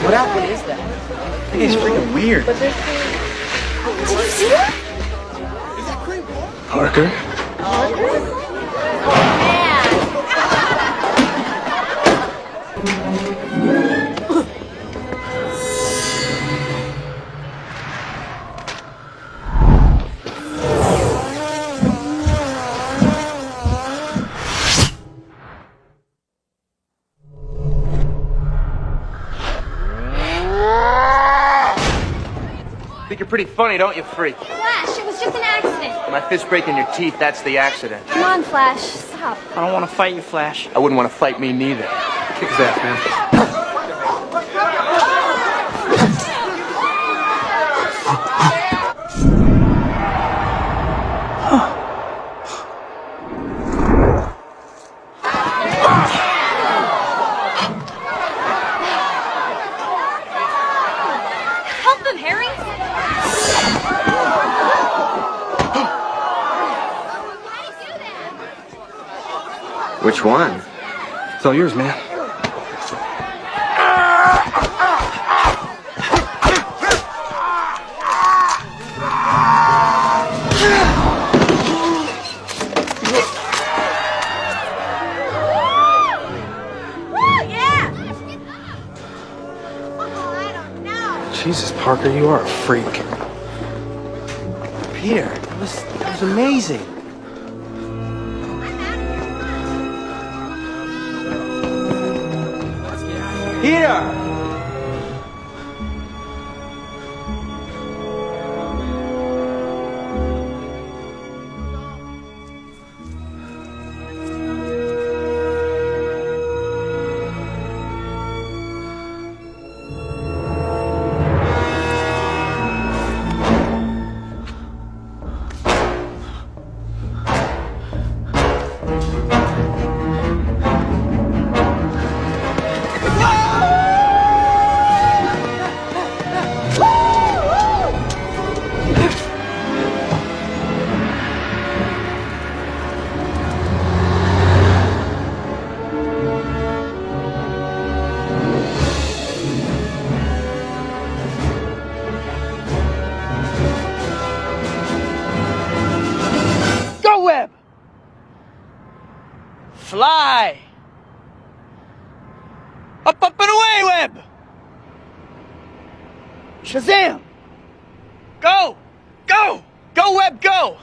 What happened is that? I think he's freaking weird. Did you see that? Parker? Think you're pretty funny, don't you, freak? Flash, it was just an accident. My fist breaking your teeth, that's the accident. Come on, Flash, stop. I don't want to fight you, Flash. I wouldn't want to fight me neither. Kick his ass, man. Help him, Harry. Which one? It's all yours, man. Jesus, Parker, you are a freak. Peter, that was amazing. Peter! Web! Fly! Up, up, and away, Web! Shazam! Go! Go! Go, Web, go!